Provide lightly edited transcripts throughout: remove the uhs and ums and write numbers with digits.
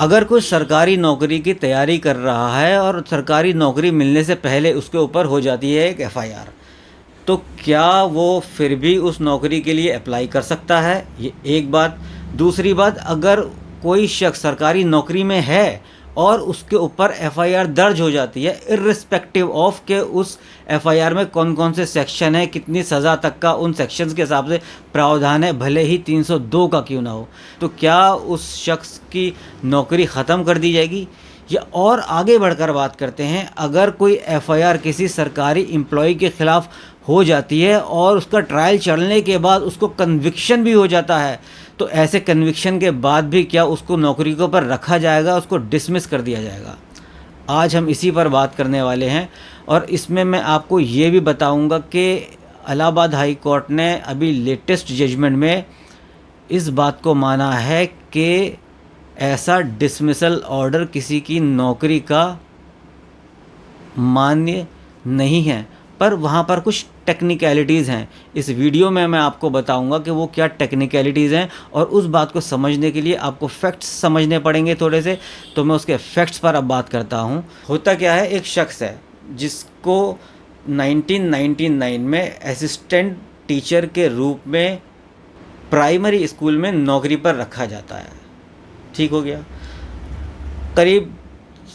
अगर कोई सरकारी नौकरी की तैयारी कर रहा है और सरकारी नौकरी मिलने से पहले उसके ऊपर हो जाती है एक एफआईआर, तो क्या वो फिर भी उस नौकरी के लिए अप्लाई कर सकता है? ये एक बात। दूसरी बात, अगर कोई शख्स सरकारी नौकरी में है और उसके ऊपर एफआईआर दर्ज हो जाती है, इर्रिस्पेक्टिव ऑफ के उस एफआईआर में कौन कौन से सेक्शन है, कितनी सज़ा तक का उन सेक्शंस के हिसाब से प्रावधान है, भले ही 302 का क्यों ना हो, तो क्या उस शख्स की नौकरी ख़त्म कर दी जाएगी? या और आगे बढ़कर बात करते हैं, अगर कोई एफआईआर किसी सरकारी एम्प्लॉय के ख़िलाफ़ हो जाती है और उसका ट्रायल चलने के बाद उसको कन्विक्शन भी हो जाता है, तो ऐसे कन्विक्शन के बाद भी क्या उसको नौकरी के ऊपर रखा जाएगा, उसको डिसमिस कर दिया जाएगा? आज हम इसी पर बात करने वाले हैं। और इसमें मैं आपको ये भी बताऊंगा कि इलाहाबाद हाई कोर्ट ने अभी लेटेस्ट जजमेंट में इस बात को माना है कि ऐसा डिसमिसल ऑर्डर किसी की नौकरी का मान्य नहीं है, पर वहाँ पर कुछ टेक्निकलिटीज़ हैं। इस वीडियो में मैं आपको बताऊंगा कि वो क्या टेक्निकलिटीज़ हैं, और उस बात को समझने के लिए आपको फैक्ट्स समझने पड़ेंगे थोड़े से। तो मैं उसके फैक्ट्स पर अब बात करता हूँ। होता क्या है, एक शख्स है जिसको 1999 में असिस्टेंट टीचर के रूप में प्राइमरी स्कूल में नौकरी पर रखा जाता है। ठीक हो गया। करीब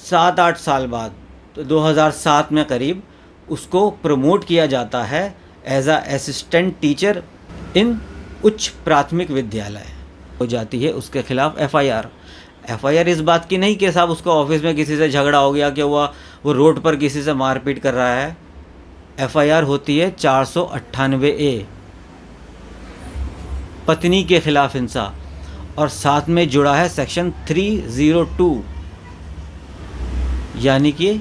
7-8 साल बाद, तो 2007 में करीब, उसको प्रमोट किया जाता है as a assistant teacher in उच्च प्राथमिक विद्यालय। हो जाती है उसके खिलाफ एफआईआर इस बात की नहीं कि साहब उसको ऑफिस में किसी से झगड़ा हो गया, कि वो रोड पर किसी से मारपीट कर रहा है। एफआईआर होती है 498A, पत्नी के खिलाफ हिंसा, और साथ में जुड़ा है सेक्शन 302 यानी कि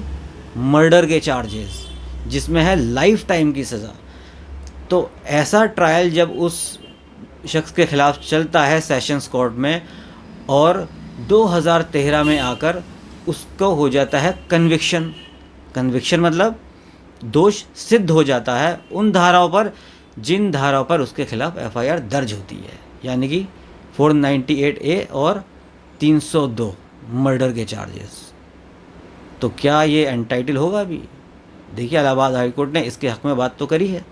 मर्डर के चार्जेस, जिसमें है लाइफ टाइम की सज़ा। तो ऐसा ट्रायल जब उस शख्स के ख़िलाफ़ चलता है सेशंस कोर्ट में, और 2013 में आकर उसको हो जाता है कन्विक्शन मतलब दोष सिद्ध हो जाता है उन धाराओं पर जिन धाराओं पर उसके खिलाफ एफआईआर दर्ज होती है, यानी कि 498A और 302 मर्डर के चार्जेस। तो क्या ये एंटाइटल होगा? अभी देखिए, इलाहाबाद हाई कोर्ट ने इसके हक़ में बात तो करी है,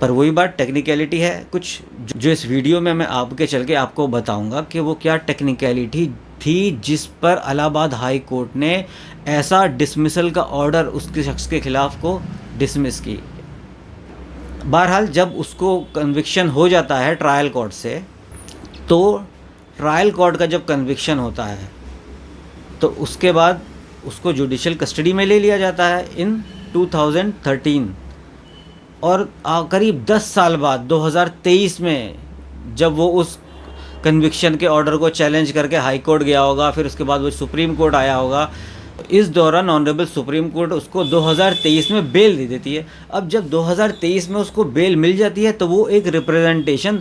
पर वही बात टेक्निकलिटी है कुछ, जो इस वीडियो में मैं आपके चल के आपको बताऊंगा कि वो क्या टेक्निकलिटी थी जिस पर इलाहाबाद हाई कोर्ट ने ऐसा डिसमिसल का ऑर्डर उसके शख्स के ख़िलाफ़ को डिसमिस की। बहरहाल, जब उसको कन्विक्शन हो जाता है ट्रायल कोर्ट से, तो ट्रायल कोर्ट का जब कन्विक्शन होता है तो उसके बाद उसको जुडिशल कस्टडी में ले लिया जाता है इन 2013, और करीब 10 साल बाद 2023 में जब वो उस कन्विक्शन के ऑर्डर को चैलेंज करके हाई कोर्ट गया होगा, फिर उसके बाद वो सुप्रीम कोर्ट आया होगा, इस दौरान ऑनरेबल सुप्रीम कोर्ट उसको 2023 में बेल दे देती है। अब जब 2023 में उसको बेल मिल जाती है तो वो एक representation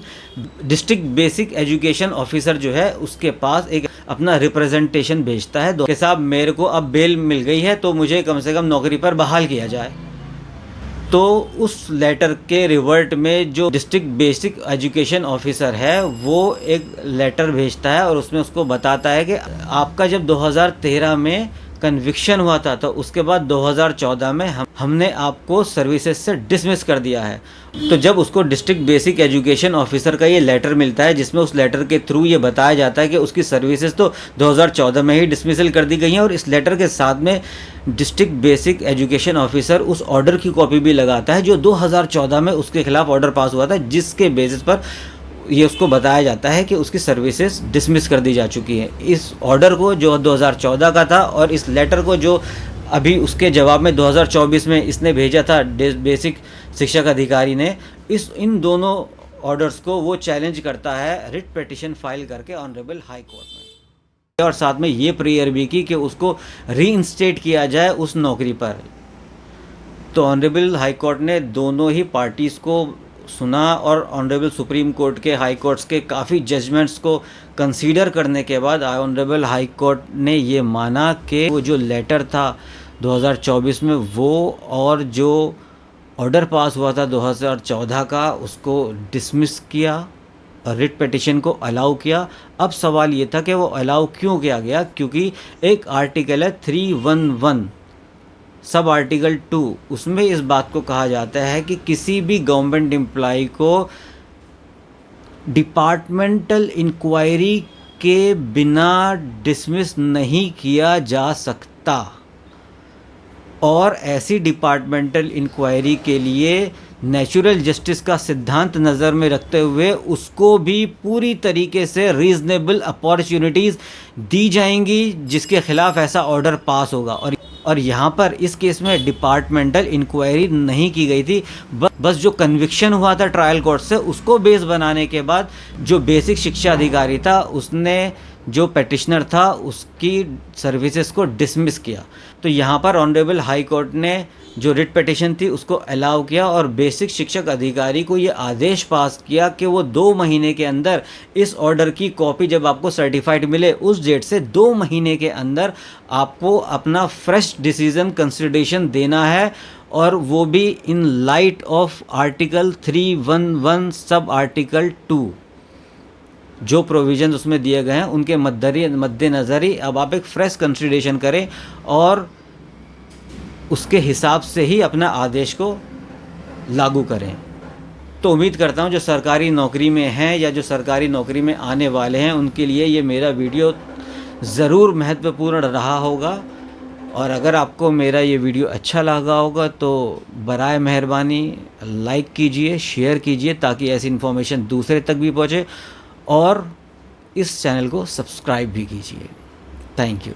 district basic education officer जो है उसके पास एक अपना रिप्रेजेंटेशन भेजता है कि साहब मेरे को अब बेल मिल गई है तो मुझे कम से कम नौकरी पर बहाल किया जाए। तो उस लेटर के रिवर्ट में जो डिस्ट्रिक्ट बेसिक एजुकेशन ऑफिसर है वो एक लेटर भेजता है और उसमें उसको बताता है कि आपका जब 2013 में कन्विक्शन हुआ था तो उसके बाद 2014 में हमने आपको सर्विसेज से डिसमिस कर दिया है। तो जब उसको डिस्ट्रिक्ट बेसिक एजुकेशन ऑफिसर का ये लेटर मिलता है जिसमें उस लेटर के थ्रू ये बताया जाता है कि उसकी सर्विसेज तो 2014 में ही डिसमिसल कर दी गई हैं, और इस लेटर के साथ में डिस्ट्रिक्ट बेसिक एजुकेशन ऑफिसर उस ऑर्डर की कॉपी भी लगाता है जो 2014 में उसके खिलाफ ऑर्डर पास हुआ था, जिसके बेसिस पर ये उसको बताया जाता है कि उसकी सर्विसेज डिसमिस कर दी जा चुकी हैं। इस ऑर्डर को जो 2014 का था और इस लेटर को जो अभी उसके जवाब में 2024 में इसने भेजा था बेसिक शिक्षक अधिकारी ने, इन दोनों ऑर्डर्स को वो चैलेंज करता है रिट पिटीशन फाइल करके ऑनरेबल हाई कोर्ट में, और साथ में ये प्रेयर भी की कि उसको रीइंस्टेट किया जाए उस नौकरी पर। तो ऑनरेबल हाई कोर्ट ने दोनों ही पार्टीज़ को सुना और ऑनरेबल सुप्रीम कोर्ट के हाई कोर्ट्स के काफ़ी जजमेंट्स को कंसीडर करने के बाद ऑनरेबल हाई कोर्ट ने ये माना कि वो जो लेटर था 2024 में वो और जो ऑर्डर पास हुआ था 2014 का उसको डिसमिस किया रिट पिटिशन को अलाउ किया। अब सवाल ये था कि वो अलाउ क्यों किया गया, क्योंकि एक आर्टिकल है 311 सब आर्टिकल 2, उसमें इस बात को कहा जाता है कि किसी भी गवर्नमेंट एम्प्लॉय को डिपार्टमेंटल इंक्वायरी के बिना डिसमिस नहीं किया जा सकता, और ऐसी डिपार्टमेंटल इंक्वायरी के लिए नेचुरल जस्टिस का सिद्धांत नज़र में रखते हुए उसको भी पूरी तरीके से रीज़नेबल अपॉर्चुनिटीज़ दी जाएंगी जिसके खिलाफ ऐसा ऑर्डर पास होगा। और यहाँ पर इस केस में डिपार्टमेंटल इंक्वायरी नहीं की गई थी, बस जो कन्विक्शन हुआ था ट्रायल कोर्ट से उसको बेस बनाने के बाद जो बेसिक शिक्षा अधिकारी था उसने जो पेटिशनर था उसकी सर्विसेज को डिसमिस किया। तो यहाँ पर ऑनरेबल हाई कोर्ट ने जो रिट पिटिशन थी उसको अलाउ किया और बेसिक शिक्षक अधिकारी को ये आदेश पास किया कि वो 2 महीने के अंदर इस ऑर्डर की कॉपी जब आपको सर्टिफाइड मिले उस डेट से 2 महीने के अंदर आपको अपना फ्रेश डिसीजन कंसिडरेशन देना है, और वो भी in light of article 311 sub article 2 जो प्रोविजन उसमें दिए गए हैं उनके मद्देनज़र ही अब आप एक फ्रेश कंसिडरेशन करें और उसके हिसाब से ही अपना आदेश को लागू करें। तो उम्मीद करता हूं जो सरकारी नौकरी में हैं या जो सरकारी नौकरी में आने वाले हैं उनके लिए ये मेरा वीडियो ज़रूर महत्वपूर्ण रहा होगा। और अगर आपको मेरा ये वीडियो अच्छा लगा होगा तो बराए मेहरबानी लाइक कीजिए, शेयर कीजिए ताकि ऐसी इन्फॉर्मेशन दूसरे तक भी पहुँचे, और इस चैनल को सब्सक्राइब भी कीजिए। Thank you.